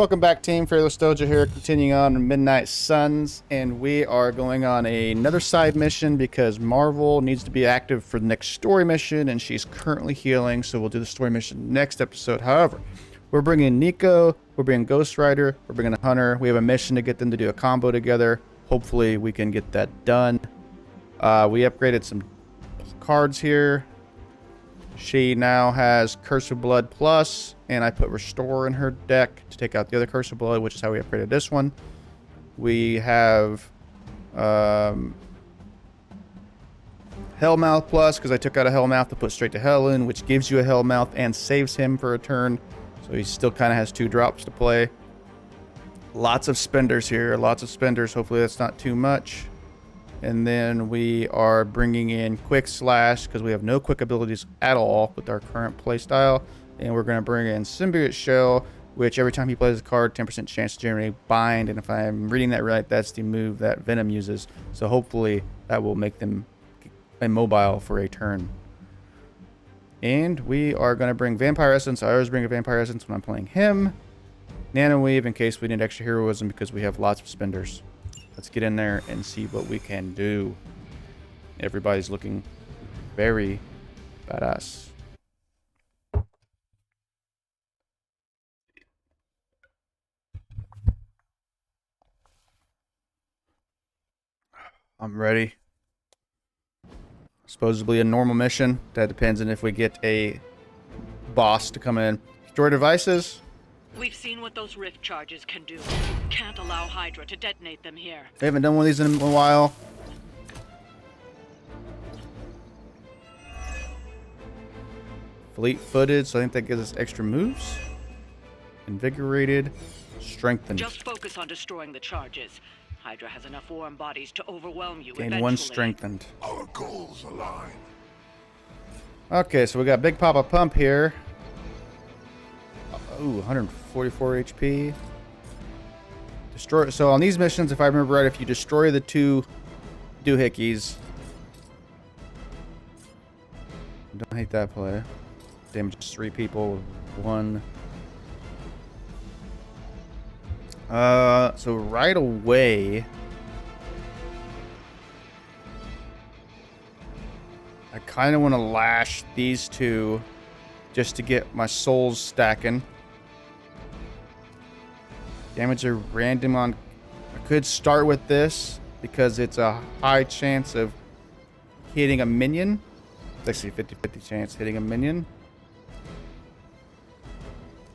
Welcome back, team. FearlessDojo here, continuing on Midnight Suns, and we are going on another side mission because Marvel needs to be active for the next story mission, and she's currently healing, so we'll do the story mission next episode. However, we're bringing Nico, we're bringing Ghost Rider, we're bringing a Hunter. We have a mission to get them to do a combo together. Hopefully, we can get that done. We upgraded some cards here. She now has Curse of Blood Plus, and I put Restore in her deck to take out the other Curse of Blood, which is how we upgraded this one. We have Hellmouth Plus, because I took out a Hellmouth to put straight to Hell in, which gives you a Hellmouth and saves him for a turn. So he still kind of has 2 drops to play. Lots of spenders here, lots of spenders. Hopefully that's not too much. And then we are bringing in Quick Slash because we have no quick abilities at all with our current playstyle. And we're going to bring in Symbiote Shell, which every time he plays a card, 10% chance to generate Bind. And if I'm reading that right, that's the move that Venom uses. So hopefully that will make them immobile for a turn. And we are going to bring Vampire Essence. I always bring a Vampire Essence when I'm playing him. Nano Weave in case we need extra heroism because we have lots of spenders. Let's get in there and see what we can do. Everybody's looking very badass. I'm ready. Supposedly a normal mission. That depends on if we get a boss to come in. Destroy devices. We've seen what those rift charges can do. Can't allow Hydra to detonate them here. We haven't done one of these in a while. Fleet-footed, so I think that gives us extra moves. Invigorated. Strengthened. Just focus on destroying the charges. Hydra has enough warm bodies to overwhelm you Gain eventually. 1 strengthened. Our goals align. Okay, so we got Big Papa Pump here. Ooh, 144 HP. Destroy. So on these missions, if I remember right, if you destroy the 2 doohickeys, don't hate that play. Damages 3 people with 1. So right away, I kind of want to lash these 2 just to get my souls stacking. Damage are random on... I could start with this because it's a high chance of hitting a minion. It's actually a 50-50 chance hitting a minion.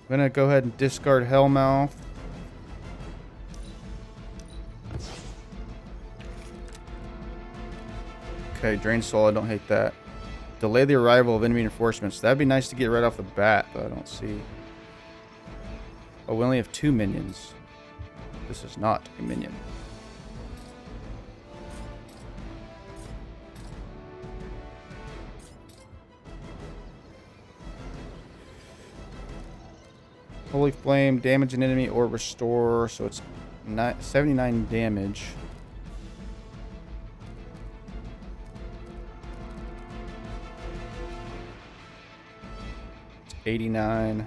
I'm going to go ahead and discard Hellmouth. Okay, Drain Soul, I don't hate that. Delay the arrival of enemy reinforcements. That'd be nice to get right off the bat, but I don't see... Oh, we only have 2 minions. This is not a minion. Holy Flame, damage an enemy or restore, so it's 79 damage. It's 89.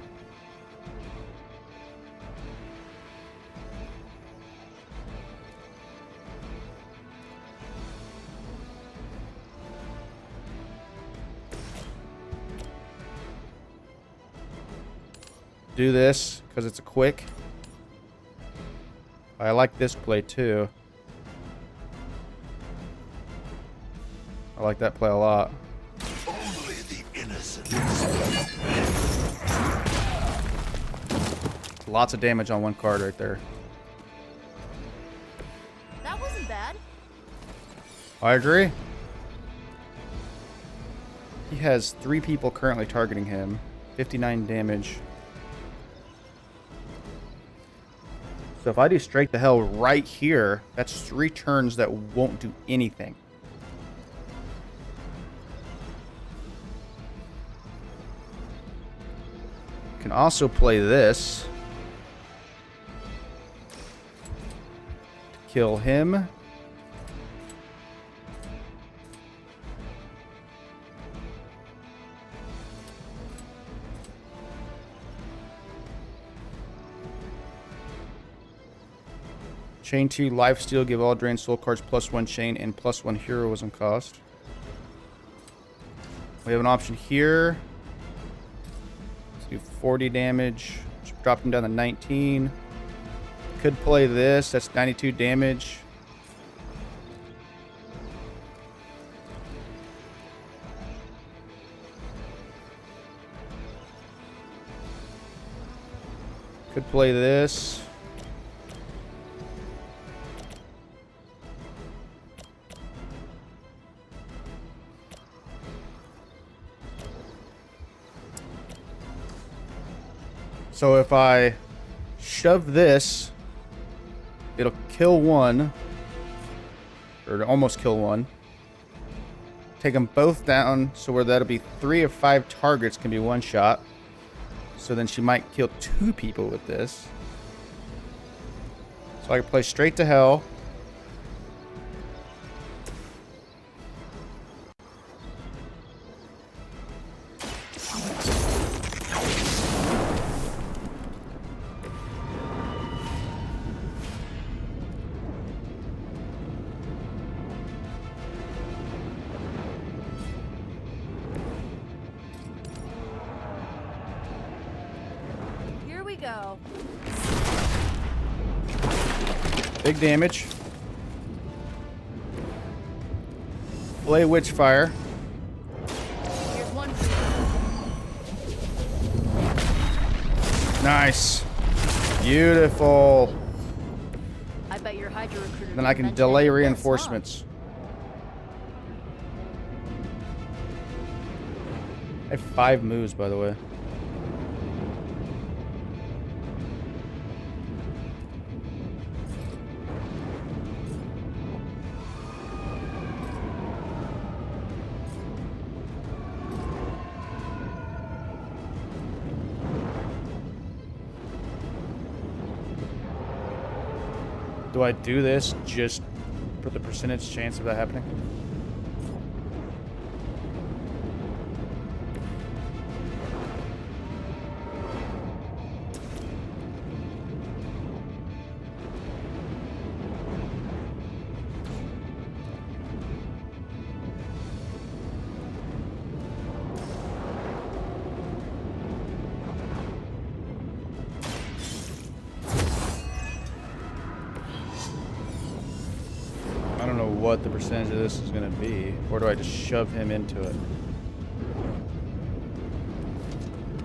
Do this because it's a quick. I like this play too. I like that play a lot. Only the innocent. Lots of damage on 1 card right there. That wasn't bad. I agree. He has 3 people currently targeting him. 59 damage. So if I do straight to hell right here, that's 3 turns that won't do anything. Can also play this. To kill him. Chain 2, Lifesteal, give all drained soul cards +1 chain and +1 heroism cost. We have an option here. Let's do 40 damage. Drop him down to 19. Could play this. That's 92 damage. Could play this. So if I shove this, it'll kill one, or almost kill one. Take them both down, so where that'll be 3 of 5 targets can be one shot. So then she might kill 2 people with this. So I can play straight to hell. Here we go. Big damage. Play Witchfire. Here's one for you. Nice. Beautiful. I bet your Hydra recruiter. Then I didn't can mention delay any of this, huh? reinforcements. I have 5 moves, by the way. Do I do this just for the percentage chance of that happening? I don't know what the percentage of this is going to be. Or do I just shove him into it?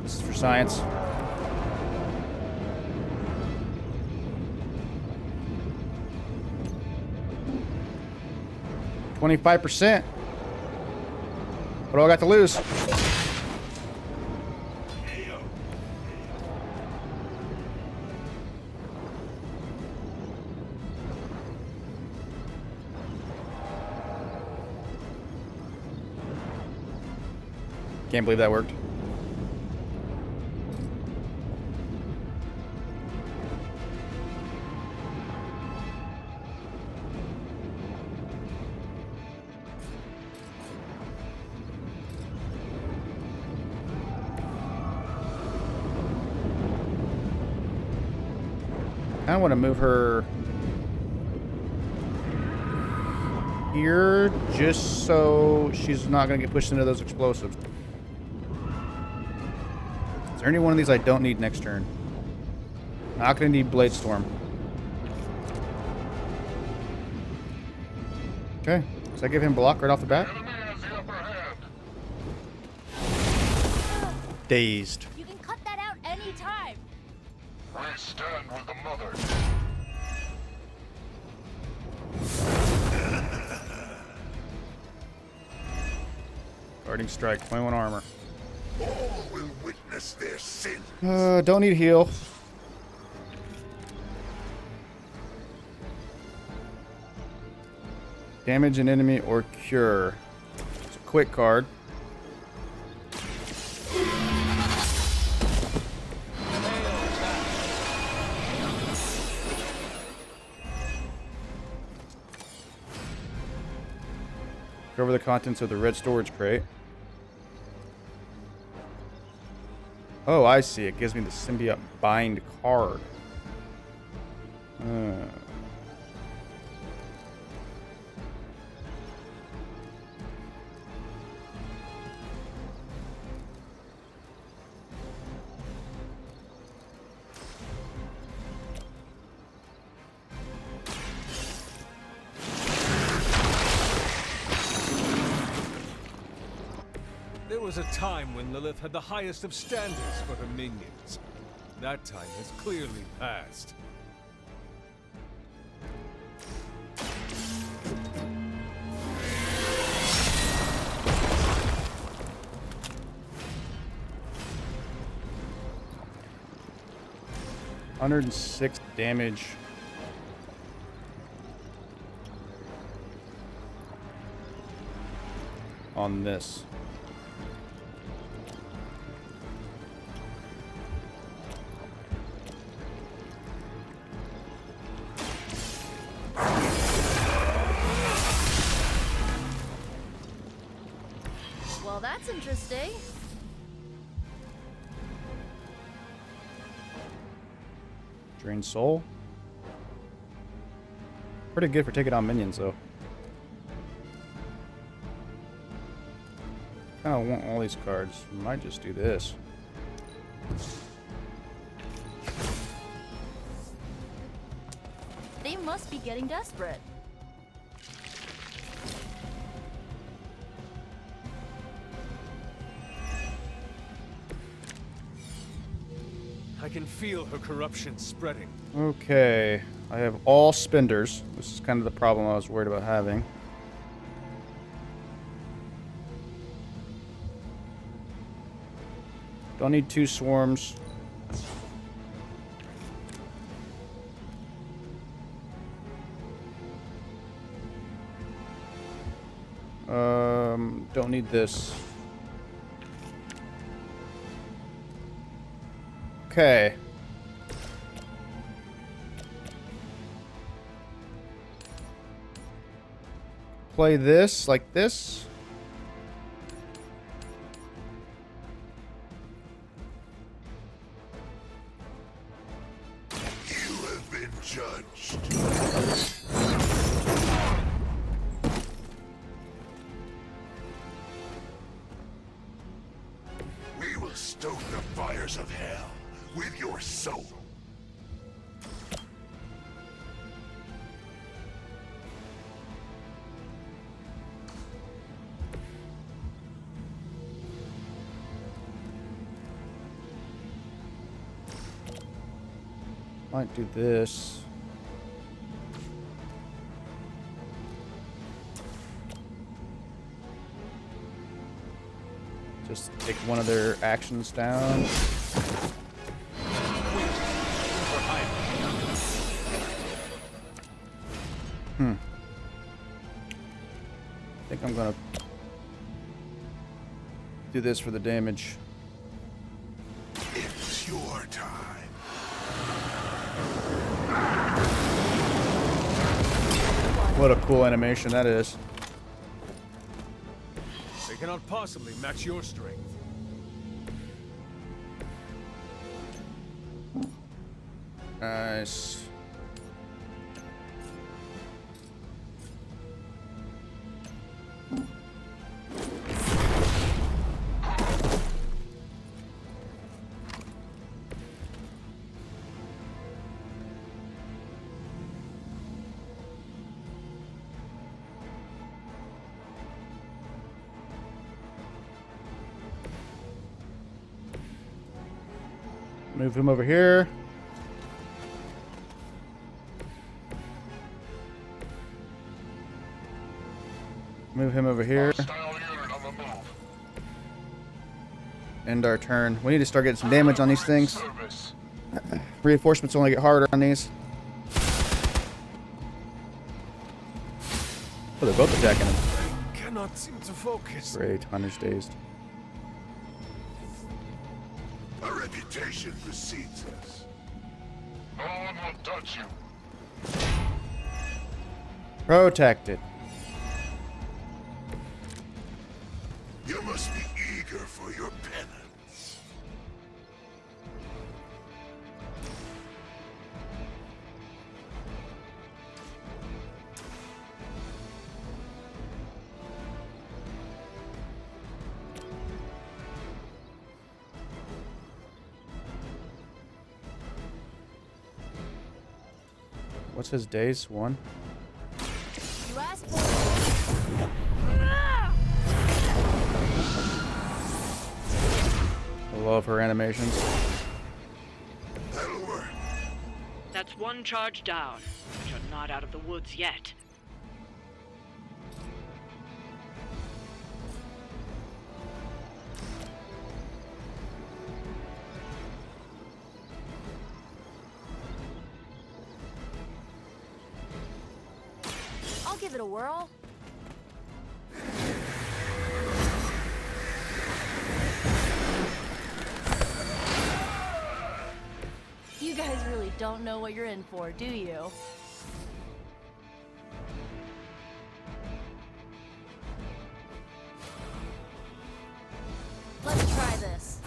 This is for science. $25%. What do I got to lose? Can't believe that worked. I want to move her here just so she's not going to get pushed into those explosives. Is there any one of these I don't need next turn? Not going to need Blade Storm. Okay, so I give him block right off the bat. Enemy has the upper hand. Dazed. You can cut that out anytime. We stand with the mother. Guarding strike, 21 armor. All will witness their sin. Don't need heal. Damage an enemy or cure. It's a quick card. Cover the contents of the red storage crate. Oh, I see. It gives me the symbiote bind card. was a time when Lilith had the highest of standards for her minions. That time has clearly passed. $106 damage. On this. Well, that's interesting. Drain soul. Pretty good for taking on minions, though. I don't want all these cards. Might just do this. They must be getting desperate. I can feel her corruption spreading. Okay. I have all spenders. This is kind of the problem I was worried about having. Don't need 2 swarms. Don't need this. Okay. Play this like this. You have been judged. We will stoke the fires of hell with your soul. Might do this. Just take one of their actions down. I think I'm gonna do this for the damage. It's your time. What a cool animation that is. They cannot possibly match your strength. Nice. Move him over here. Move him over here. Hostile unit on the move. End our turn. We need to start getting some damage on these things. Service. Reinforcements only get harder on these. Oh, they're both attacking him. I cannot seem to focus. Great, Hunter's dazed. A reputation precedes us. No one will touch you. Protected. You must be eager for your penance. What's his days? 1. You asked for it. love her animations. That'll work. That's one charge down, but you're not out of the woods yet. I'll give it a whirl. You guys really don't know what you're in for, do you? Let's try this.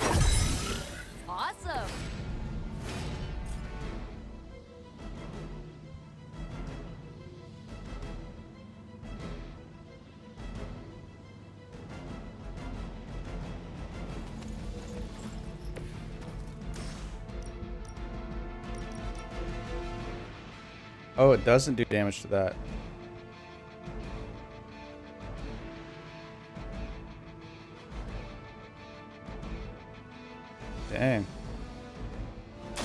Awesome! Oh, it doesn't do damage to that. Dang.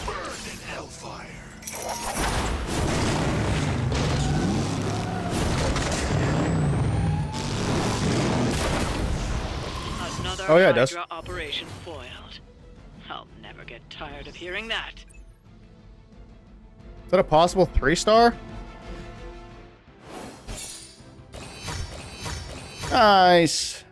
Burn in hellfire. Another Oh, yeah, it does. Hydra operation foiled. I'll never get tired of hearing that. Is that a possible 3-star? Nice.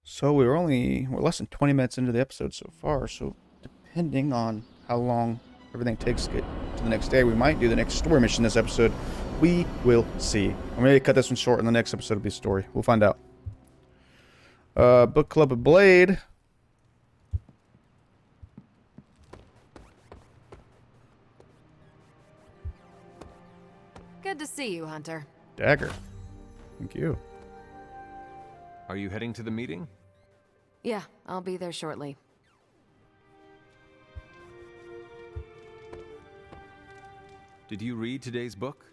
So we're less than 20 minutes into the episode so far, so depending on how long everything takes to get to the next day, we might do the next story mission this episode. We will see. I'm going to cut this one short, and the next episode will be story. We'll find out. Book Club of Blade. Good to see you, Hunter. Dagger. Thank you. Are you heading to the meeting? Yeah, I'll be there shortly. Did you read today's book?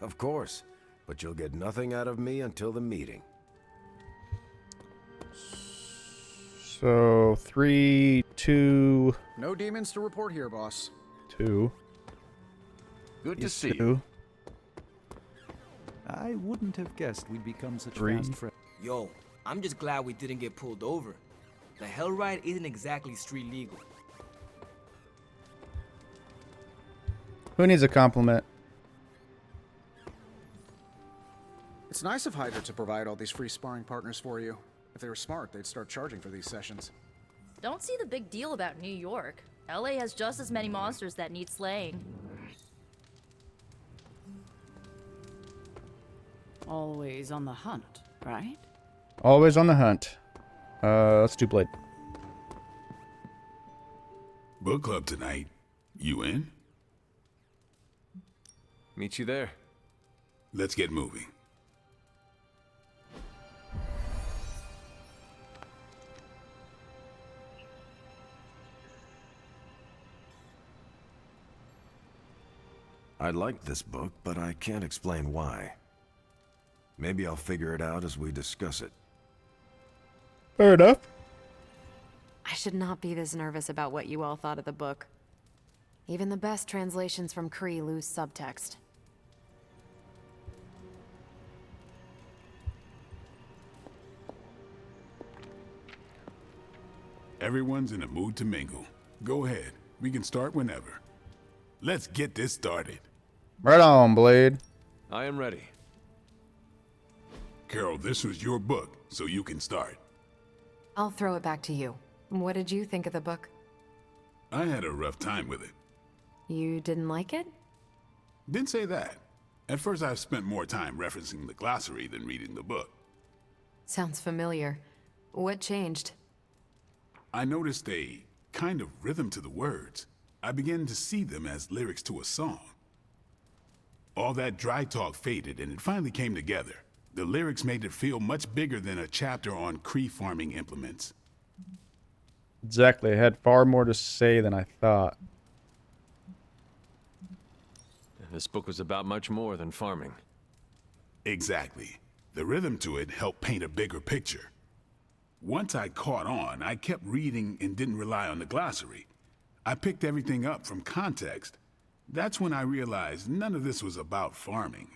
Of course, but you'll get nothing out of me until the meeting. So 3, 2, No demons to report here, boss. 2. Good to Yes, see 2. you. I wouldn't have guessed we'd become such 3. fast friends. Yo, I'm just glad we didn't get pulled over. The hell ride isn't exactly street legal. Who needs a compliment? It's nice of Hydra to provide all these free sparring partners for you. If they were smart, they'd start charging for these sessions. Don't see the big deal about New York. LA has just as many monsters that need slaying. Always on the hunt, right? Always on the hunt. Let's do Blade. Book club tonight. You in? Meet you there. Let's get moving. I like this book, but I can't explain why. Maybe I'll figure it out as we discuss it. Fair enough. I should not be this nervous about what you all thought of the book. Even the best translations from Kree lose subtext. Everyone's in a mood to mingle. Go ahead. We can start whenever. Let's get this started. Right on, Blade. I am ready. Carol, this was your book, so you can start. I'll throw it back to you. What did you think of the book? I had a rough time with it. You didn't like it? Didn't say that. At first, I spent more time referencing the glossary than reading the book. Sounds familiar. What changed? I noticed a kind of rhythm to the words. I began to see them as lyrics to a song. All that dry talk faded, and it finally came together. The lyrics made it feel much bigger than a chapter on Kree farming implements. Exactly. It had far more to say than I thought. This book was about much more than farming. Exactly. The rhythm to it helped paint a bigger picture. Once I caught on, I kept reading and didn't rely on the glossary. I picked everything up from context. That's when I realized none of this was about farming.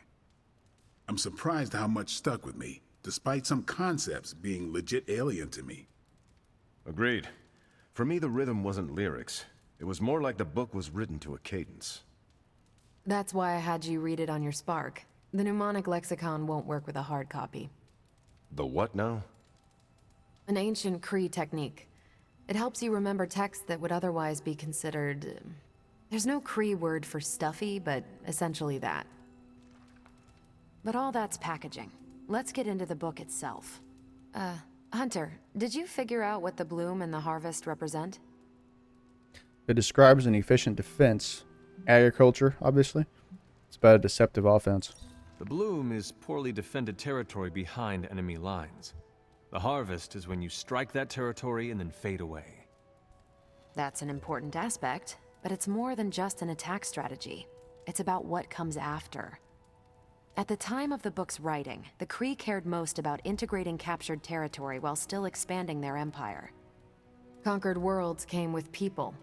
I'm surprised how much stuck with me, despite some concepts being legit alien to me. Agreed. For me, the rhythm wasn't lyrics. It was more like the book was written to a cadence. That's why I had you read it on your Spark. The mnemonic lexicon won't work with a hard copy. The what now? An ancient Cree technique. It helps you remember texts that would otherwise be considered... There's no Cree word for stuffy, but essentially that. But all that's packaging. Let's get into the book itself. Hunter, did you figure out what the bloom and the harvest represent? It describes an efficient defense. Agriculture, obviously. It's about a deceptive offense. The bloom is poorly defended territory behind enemy lines. The harvest is when you strike that territory and then fade away. That's an important aspect, but it's more than just an attack strategy. It's about what comes after. At the time of the book's writing, the Kree cared most about integrating captured territory while still expanding their empire. Conquered worlds came with people.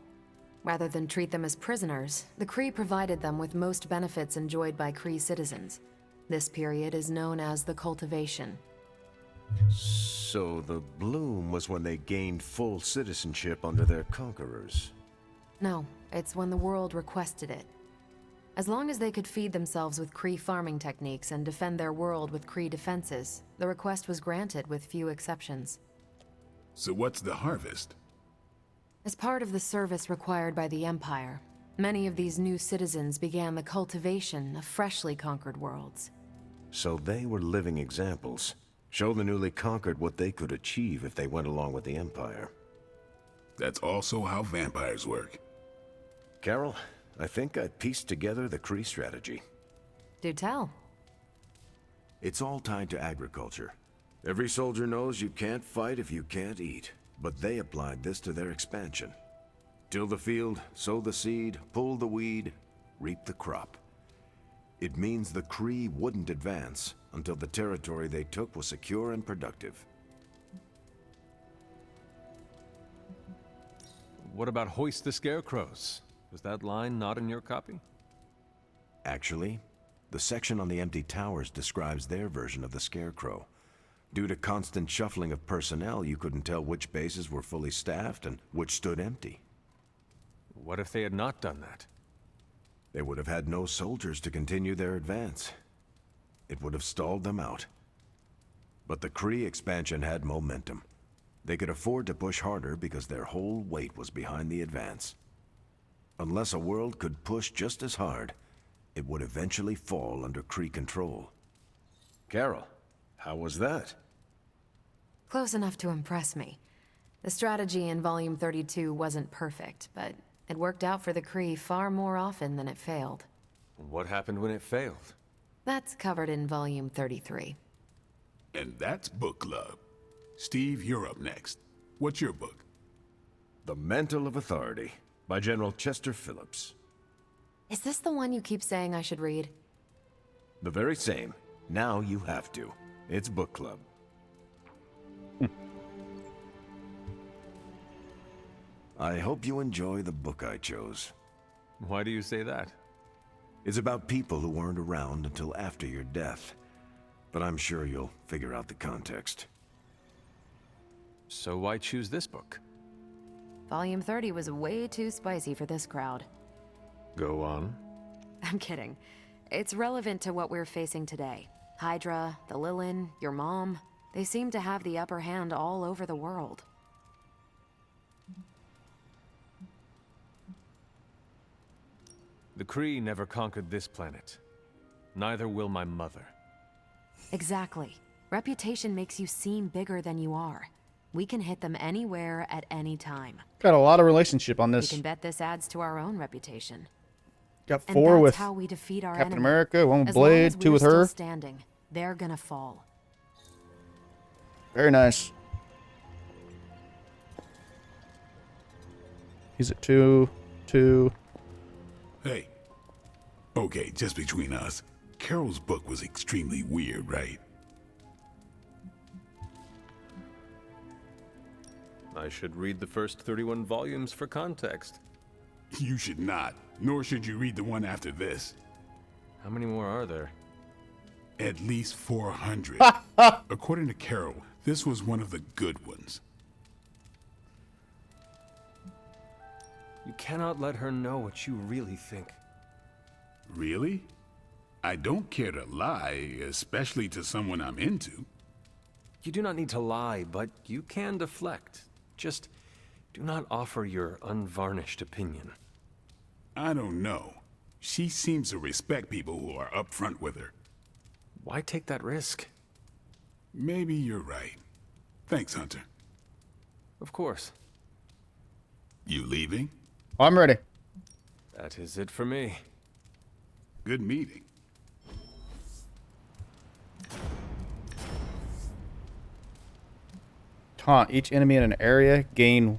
Rather than treat them as prisoners, the Kree provided them with most benefits enjoyed by Kree citizens. This period is known as the cultivation. So the bloom was when they gained full citizenship under their conquerors. No, it's when the world requested it. As long as they could feed themselves with Kree farming techniques and defend their world with Kree defenses, the request was granted with few exceptions. So what's the harvest? As part of the service required by the Empire, many of these new citizens began the cultivation of freshly conquered worlds. So they were living examples. Show the newly conquered what they could achieve if they went along with the Empire. That's also how vampires work. Carol, I think I pieced together the Kree strategy. Do tell. It's all tied to agriculture. Every soldier knows you can't fight if you can't eat, but they applied this to their expansion. Till the field, sow the seed, pull the weed, reap the crop. It means the Kree wouldn't advance until the territory they took was secure and productive. What about hoist the scarecrows? Was that line not in your copy? Actually, the section on the empty towers describes their version of the scarecrow. Due to constant shuffling of personnel, you couldn't tell which bases were fully staffed and which stood empty. What if they had not done that? They would have had no soldiers to continue their advance. It would have stalled them out. But the Kree expansion had momentum. They could afford to push harder because their whole weight was behind the advance. Unless a world could push just as hard, it would eventually fall under Kree control. Carol, how was that? Close enough to impress me. The strategy in Volume 32 wasn't perfect, but it worked out for the Kree far more often than it failed. What happened when it failed? That's covered in Volume 33. And that's book club. Steve, you're up next. What's your book? The Mantle of Authority, by General Chester Phillips. Is this the one you keep saying I should read? The very same. Now you have to. It's book club. I hope you enjoy the book I chose. Why do you say that? It's about people who weren't around until after your death. But I'm sure you'll figure out the context. So why choose this book? Volume 30 was way too spicy for this crowd. Go on. I'm kidding. It's relevant to what we're facing today. Hydra, the Lilin, your mom, they seem to have the upper hand all over the world. The Kree never conquered this planet. Neither will my mother. Exactly. Reputation makes you seem bigger than you are. We can hit them anywhere at any time. Got a lot of relationship on this. We can bet this adds to our own reputation. Got And 4 that's with how we defeat our Captain enemy. America, 1 with As long as Blade, 2 we're with still her. standing, they're gonna fall. Very nice. He's at 2, 2. Hey. Okay, just between us. Carol's book was extremely weird, right? I should read the first 31 volumes for context. You should not, nor should you read the one after this. How many more are there? At least 400. According to Carol, this was one of the good ones. You cannot let her know what you really think. Really? I don't care to lie, especially to someone I'm into. You do not need to lie, but you can deflect. Just do not offer your unvarnished opinion. I don't know. She seems to respect people who are upfront with her. Why take that risk? Maybe you're right. Thanks, Hunter. Of course. You leaving? I'm ready. That is it for me. Good meeting. Taunt. Each enemy in an area gain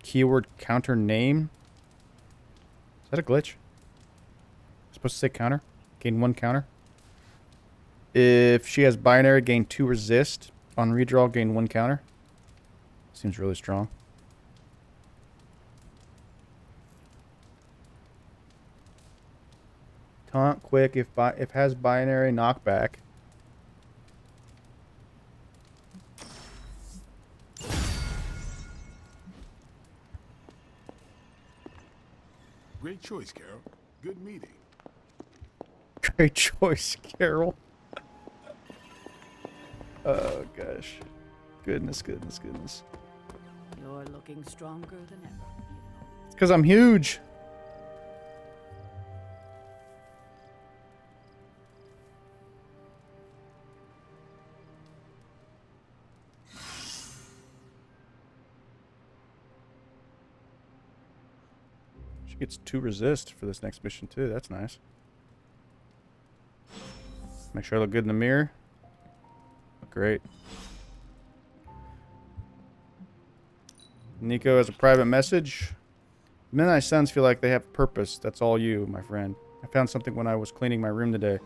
keyword counter name. Is that a glitch? Supposed to say counter? Gain 1 counter. If she has binary, gain 2 resist. On redraw, gain 1 counter. Seems really strong. Taunt quick if has binary knockback. Great choice, Carol. Good meeting. Great choice, Carol. Oh gosh. Goodness, goodness, goodness. You're looking stronger than ever. It's because I'm huge. She gets 2 resist for this next mission too. That's nice. Make sure I look good in the mirror. Look great. Nico has a private message. Midnight Suns feel like they have a purpose. That's all you, my friend. I found something when I was cleaning my room today.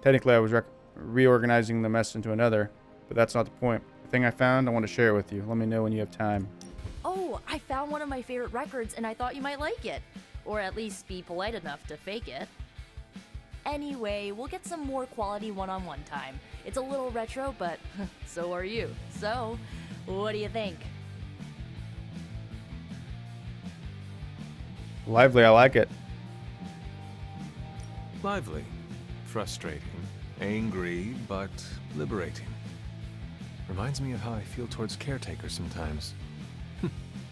Technically, I was reorganizing the mess into another, but that's not the point. The thing I found, I want to share it with you. Let me know when you have time. Oh, I found one of my favorite records and I thought you might like it. Or at least be polite enough to fake it. Anyway, we'll get some more quality one-on-one time. It's a little retro, but so are you. So, what do you think? Lively, I like it. Lively, frustrating, angry, but liberating. Reminds me of how I feel towards caretakers sometimes.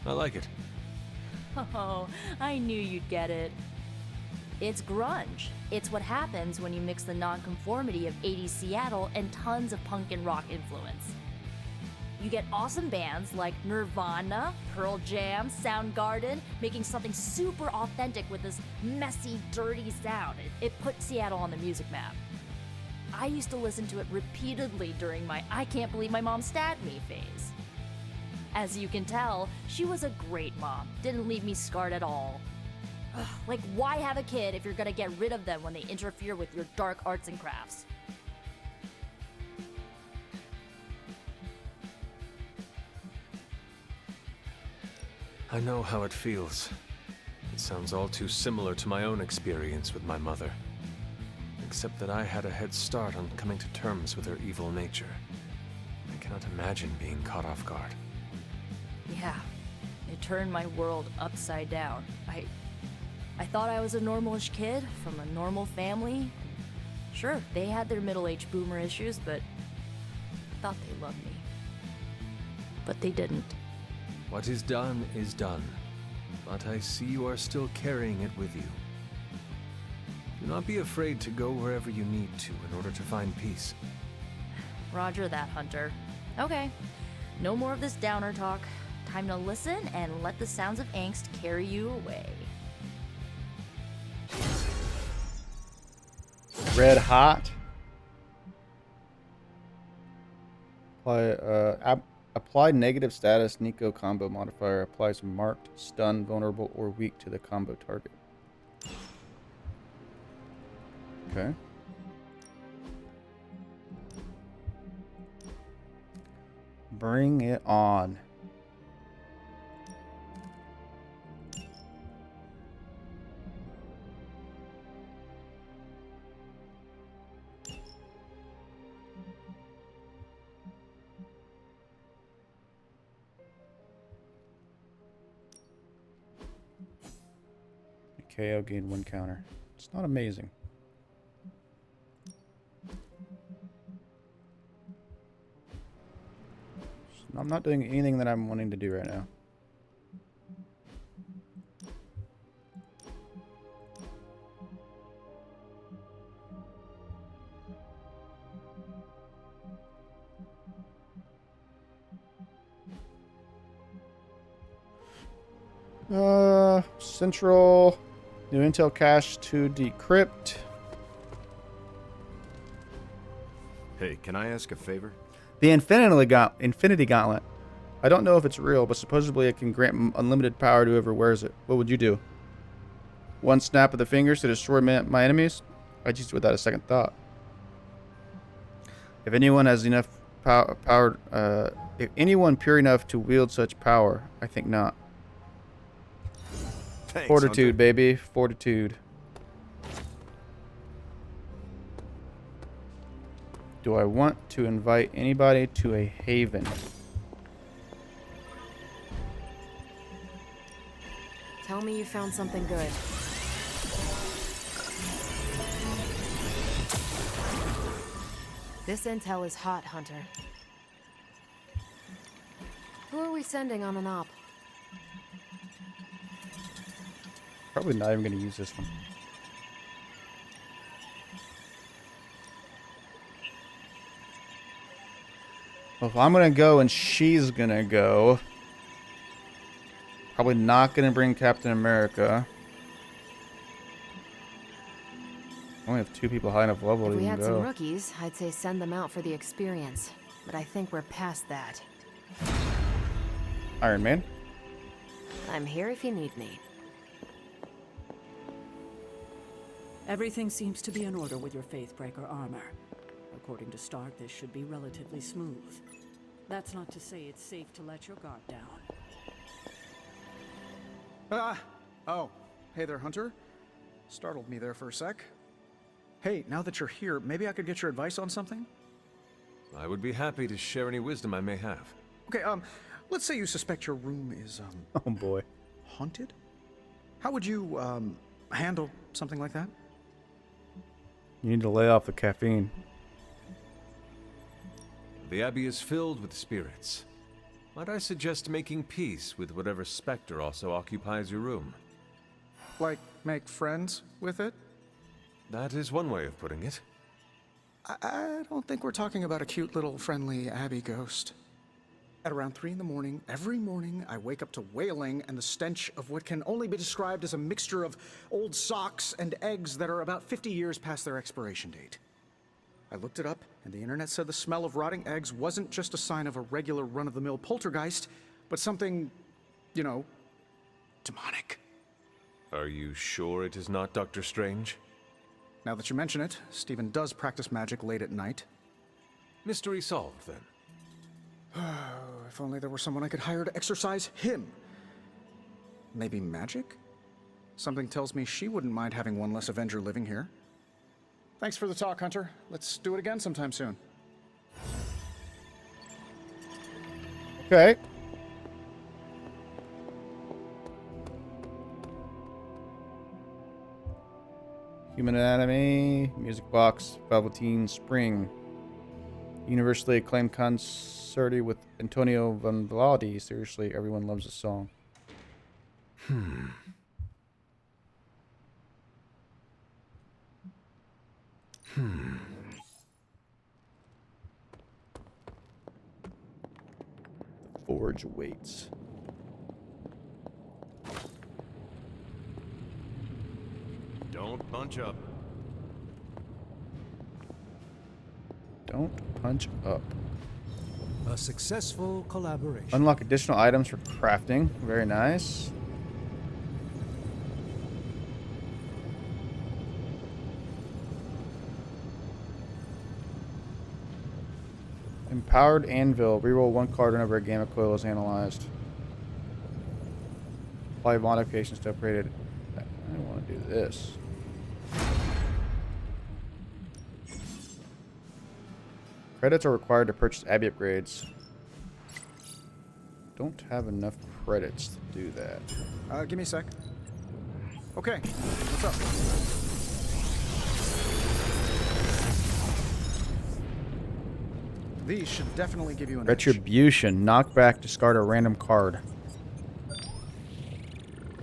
I like it. Oh, I knew you'd get it. It's grunge. It's what happens when you mix the nonconformity of 80s Seattle and tons of punk and rock influence. You get awesome bands like Nirvana, Pearl Jam, Soundgarden, making something super authentic with this messy, dirty sound. It put Seattle on the music map. I used to listen to it repeatedly during my I can't believe my mom stabbed me phase. As you can tell, she was a great mom. Didn't leave me scarred at all. Ugh, like, why have a kid if you're gonna get rid of them when they interfere with your dark arts and crafts? I know how it feels. It sounds all too similar to my own experience with my mother. Except that I had a head start on coming to terms with her evil nature. I cannot imagine being caught off guard. Yeah, it turned my world upside down. I thought I was a normalish kid from a normal family. Sure, they had their middle-aged boomer issues, but I thought they loved me. But they didn't. What is done, but I see you are still carrying it with you. Do not be afraid to go wherever you need to in order to find peace. Roger that, Hunter. Okay, no more of this downer talk. Time to listen and let the sounds of angst carry you away. Red hot. Apply Apply negative status Nico combo modifier. Applies marked, stun, vulnerable, or weak to the combo target. Okay. Bring it on. KO gain 1 counter. It's not amazing. I'm not doing anything that I'm wanting to do right now. Central. New intel cache to decrypt. Hey, can I ask a favor? The Infinity Gauntlet. I don't know if it's real, but supposedly it can grant unlimited power to whoever wears it. What would you do? One snap of the fingers to destroy my enemies? I'd use it without a second thought. If anyone has enough power, if anyone pure enough to wield such power, I think not. Thanks, Fortitude, Hunter. baby. Fortitude. Do I want to invite anybody to a haven? Tell me you found something good. This intel is hot, Hunter. Who are we sending on an op? Probably not even going to use this one. Well, if I'm going to go and she's going to go, probably not going to bring Captain America. I only have 2 people high enough level If to we even had some go. rookies, I'd say send them out for the experience. But I think we're past that. Iron Man. I'm here if you need me. Everything seems to be in order with your Faithbreaker armor. According to Stark, this should be relatively smooth. That's not to say it's safe to let your guard down. Oh. Hey there, Hunter. Startled me there for a sec. Hey, now that you're here, maybe I could get your advice on something? I would be happy to share any wisdom I may have. Okay, let's say you suspect your room is, Oh boy. haunted? How would you, handle something like that? You need to lay off the caffeine. The Abbey is filled with spirits. Might I suggest making peace with whatever specter also occupies your room? Like, make friends with it? That is one way of putting it. I don't think we're talking about a cute little friendly Abbey ghost. At around 3 in the morning, every morning, I wake up to wailing and the stench of what can only be described as a mixture of old socks and eggs that are about 50 years past their expiration date. I looked it up, and the internet said the smell of rotting eggs wasn't just a sign of a regular run-of-the-mill poltergeist, but something, you know, demonic. Are you sure it is not Dr. Strange? Now that you mention it, Stephen does practice magic late at night. Mystery solved, then. If only there were someone I could hire to exorcise him. Maybe magic? Something tells me she wouldn't mind having one less Avenger living here. Thanks for the talk, Hunter. Let's do it again sometime soon. Okay. Human Anatomy, Music Box, Velveteen Spring. Universally acclaimed concerti with Antonio Vanvaldi. Seriously, everyone loves the song. The forge awaits. Don't punch up. Don't punch up. A successful collaboration. Unlock additional items for crafting. Very nice. Empowered Anvil. Reroll 1 card whenever a gamma coil is analyzed. Apply modifications to upgrade it. I want to do this. Credits are required to purchase Abbey upgrades. Don't have enough credits to do that. Give me a sec. Okay, what's up? These should definitely give you an edge. Retribution. Knockback. Discard a random card.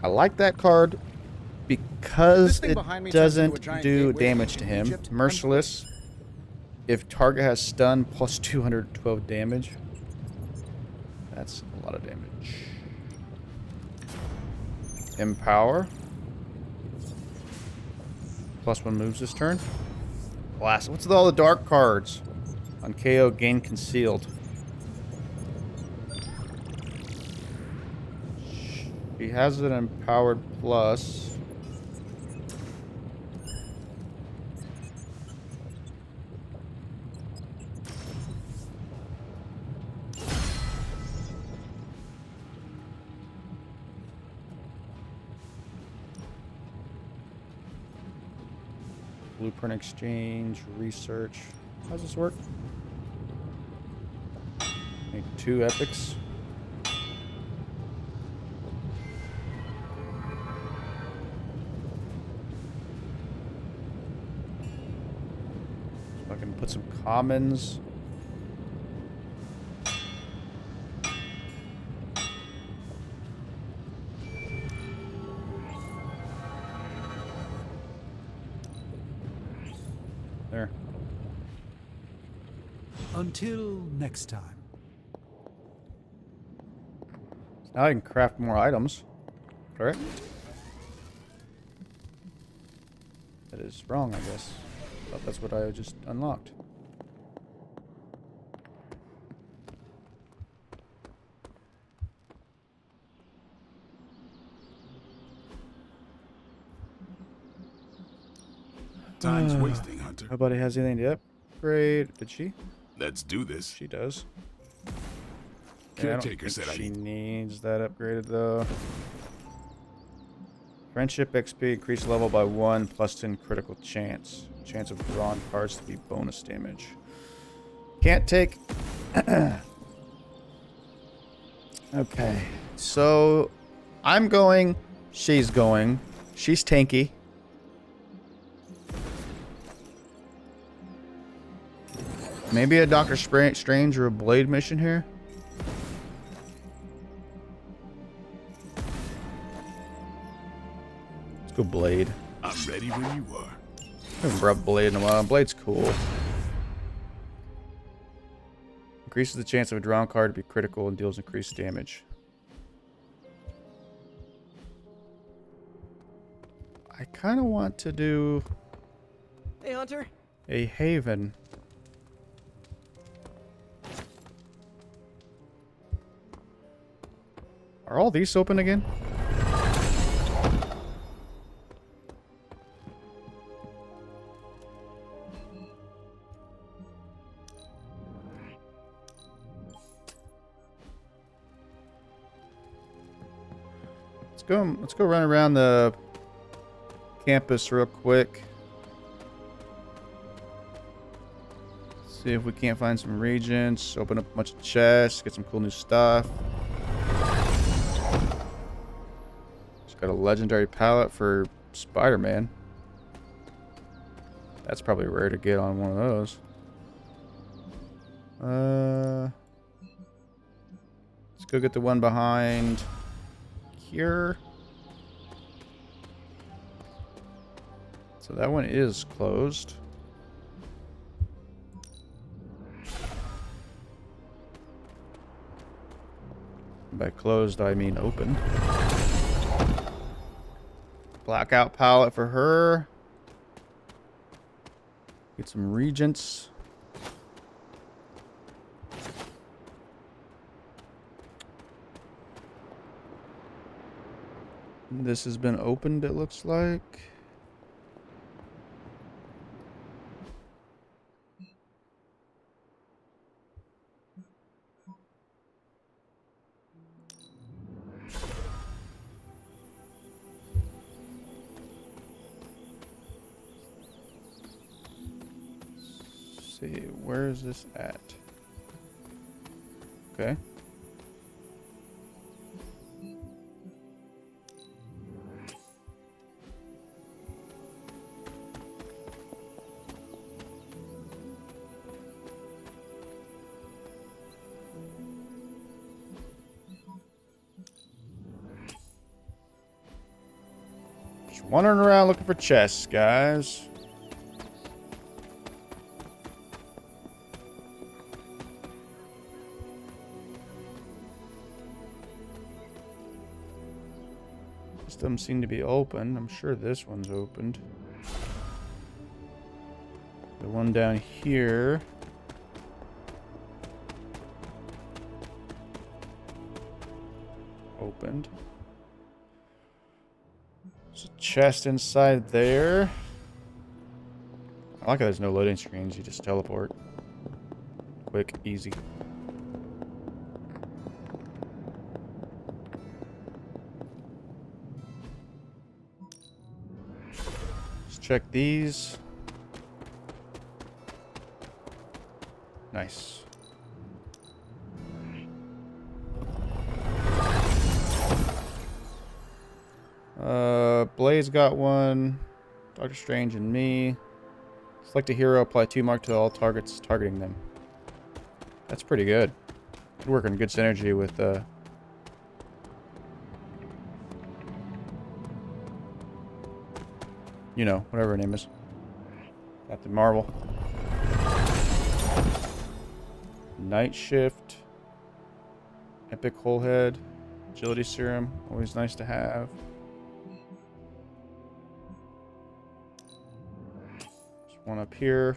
I like that card because it doesn't do damage to him. Merciless. If target has stun, plus 212 damage. That's a lot of damage. Empower. Plus 1 moves this turn. Blast. What's with all the dark cards? On KO, gain concealed. He has an empowered plus. Blueprint exchange, research. How does this work? Make 2 epics. So I can put some commons. There. Until next time. Now I can craft more items. Correct? That is wrong, I guess. Thought that's what I just unlocked. Time's wasting, Hunter. Nobody has anything to upgrade. Did she? Let's do this. She does. Caretaker said I she need. needs that upgraded though. Friendship XP increased level by 1 plus 10 critical chance. Chance of drawn cards to be bonus damage. Can't take. Okay, so I'm going. She's going. She's tanky. Maybe a Doctor Strange or a Blade mission here. Let's go Blade. I'm ready when you are. I haven't brought Blade in a while. Blade's cool. Increases the chance of a drawn card to be critical and deals increased damage. I kind of want to do Hey, Hunter. a Haven. Are all these open again? Let's go run around the campus real quick. See if we can't find some regents, open up a bunch of chests, get some cool new stuff. Just got a legendary palette for Spider-Man. That's probably rare to get on one of those. Let's go get the one behind here. So that one is closed. By closed, I mean open. Blackout palette for her. Get some regents. This has been opened, it looks like. Let's see, where is this at? Okay. Just wandering around looking for chests, guys. This doesn't seem to be open. I'm sure this one's opened. The one down here. Opened. There's a chest inside there. I like how there's no loading screens. You just teleport. Quick, easy. Let's check these. Nice. Blaze got one. Doctor Strange and me. Select a hero, apply 2 mark to all targets targeting them. That's pretty good. Good work on good synergy with you know, whatever her name is. Captain Marvel. Night Shift. Epic Whole Head. Agility Serum. Always nice to have. There's one up here.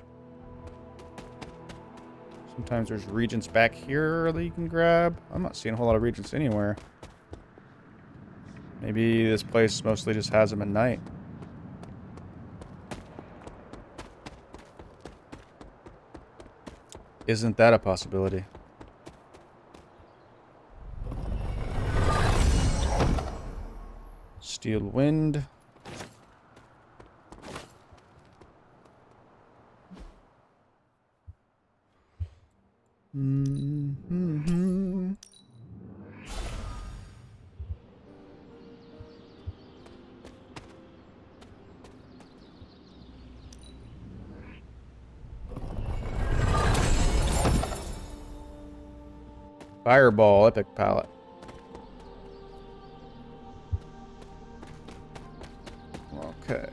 Sometimes there's regents back here that you can grab. I'm not seeing a whole lot of regents anywhere. Maybe this place mostly just has them at night. Isn't that a possibility? Steel Wind. Mm-hmm. Fireball, epic palette. Okay.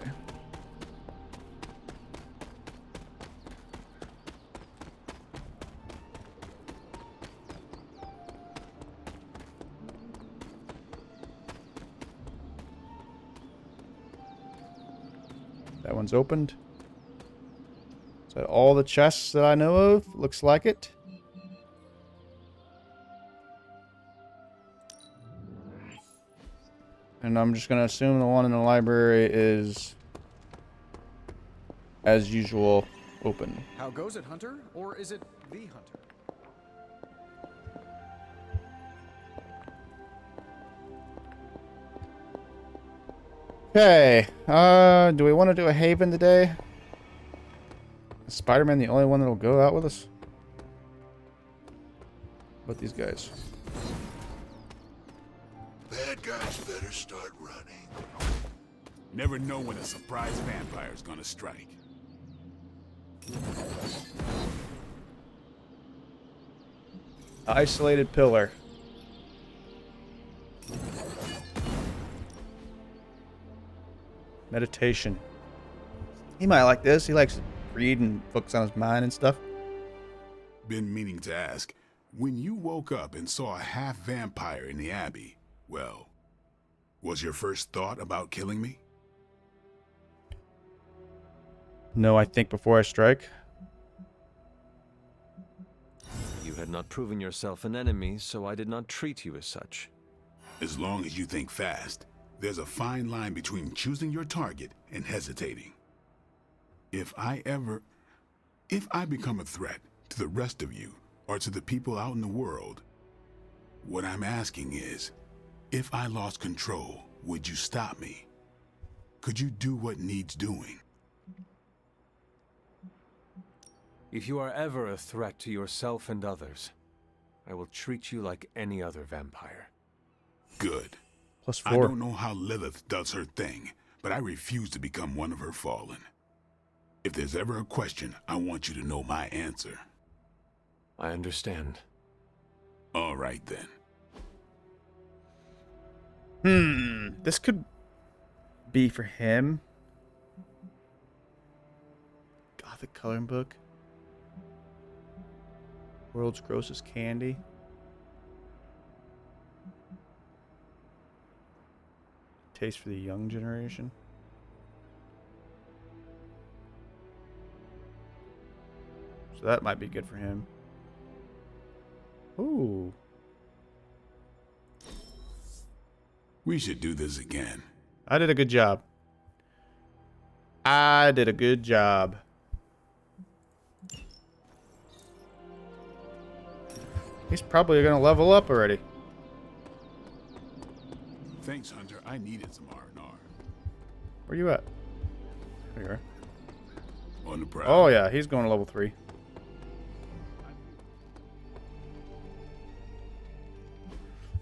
That one's opened. Is that all the chests that I know of? Looks like it. And I'm just going to assume the one in the library is, as usual, open. How goes it, Hunter? Or is it the Hunter? Okay. Do we want to do a haven today? Is Spider-Man the only one that'll go out with us? What about these guys? Bad guys better start running. Never know when a surprise vampire's gonna strike. Isolated pillar. Meditation. He might like this. He likes to read and focus on his mind and stuff. Been meaning to ask, when you woke up and saw a half-vampire in the Abbey, well, was your first thought about killing me? No, I think before I strike. You had not proven yourself an enemy, so I did not treat you as such. As long as you think fast, there's a fine line between choosing your target and hesitating. If I become a threat to the rest of you, or to the people out in the world, what I'm asking is, if I lost control, would you stop me? Could you do what needs doing? If you are ever a threat to yourself and others, I will treat you like any other vampire. Good. +4. I don't know how Lilith does her thing, but I refuse to become one of her fallen. If there's ever a question, I want you to know my answer. I understand. All right, then. This could be for him. Gothic coloring book. World's grossest candy. Taste for the young generation. So that might be good for him. Ooh. We should do this again. I did a good job. I did a good job. He's probably going to level up already. Thanks, Hunter. I needed some R&R. Where you at? There you are. On the prowl. Oh, yeah. He's going to level 3.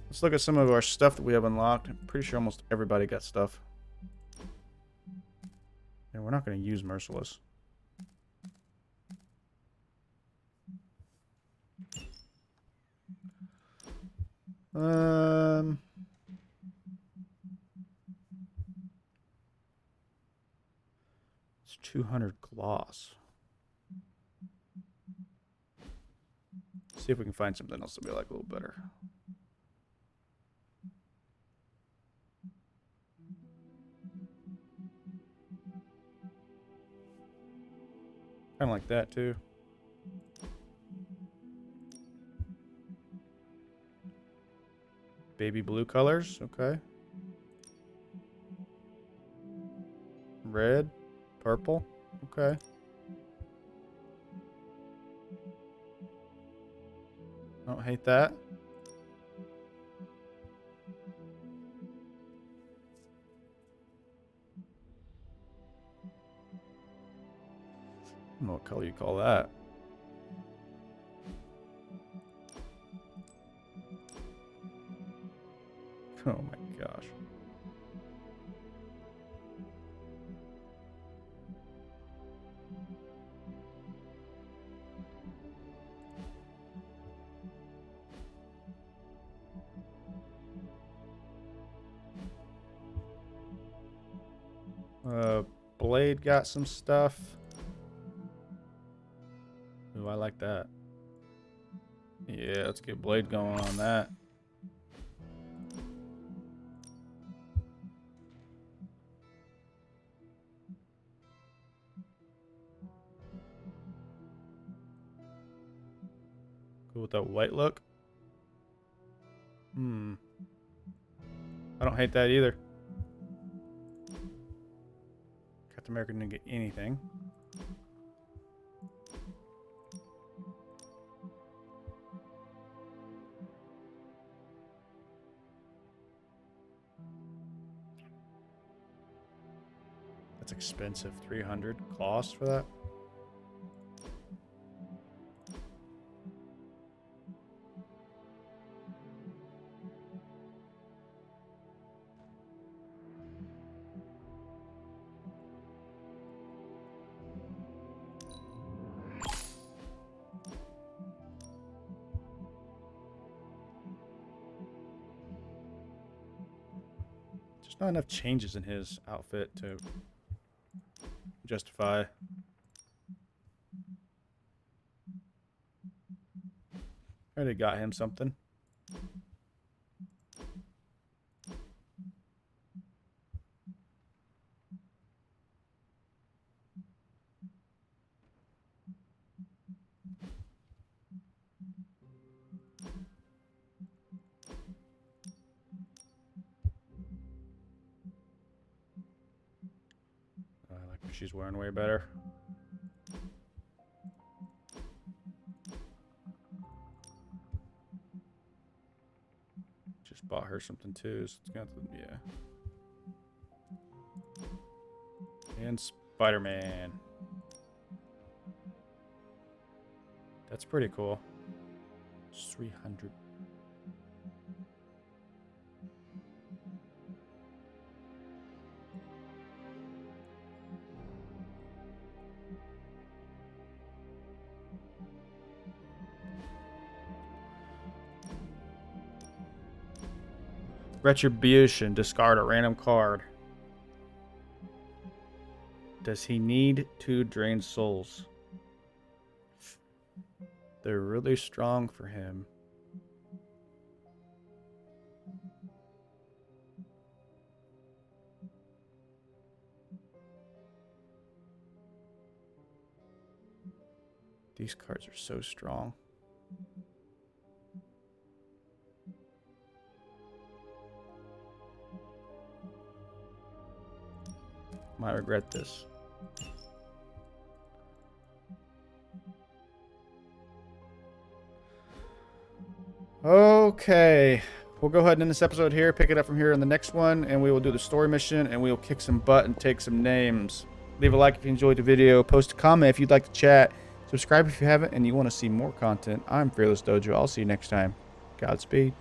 Let's look at some of our stuff that we have unlocked. I'm pretty sure almost everybody got stuff. And we're not going to use Merciless. It's 200 gloss. See if we can find something else that we like a little better. Kind of like that too. Baby blue colors, okay. Red, purple, okay. Don't hate that. I don't know what color you call that. Oh my gosh. Blade got some stuff. Ooh, I like that. Yeah, let's get Blade going on that. Cool with that white look. I don't hate that either. Captain America didn't get anything. That's expensive. 300 cost for that. There's not enough changes in his outfit to justify. Already got him something. She's wearing way better. Just bought her something too, so it's got the, yeah. And Spider-Man. That's pretty cool. 300. Retribution. Discard a random card. Does he need to drain souls? They're really strong for him. These cards are so strong. Might regret this. Okay, we'll go ahead and end this episode here, pick it up from here in the next one, and we will do the story mission, and we will kick some butt and take some names. Leave a like if you enjoyed the video, post a comment if you'd like to chat, subscribe if you haven't and you want to see more content. I'm FearlessDojo. I'll see you next time. Godspeed.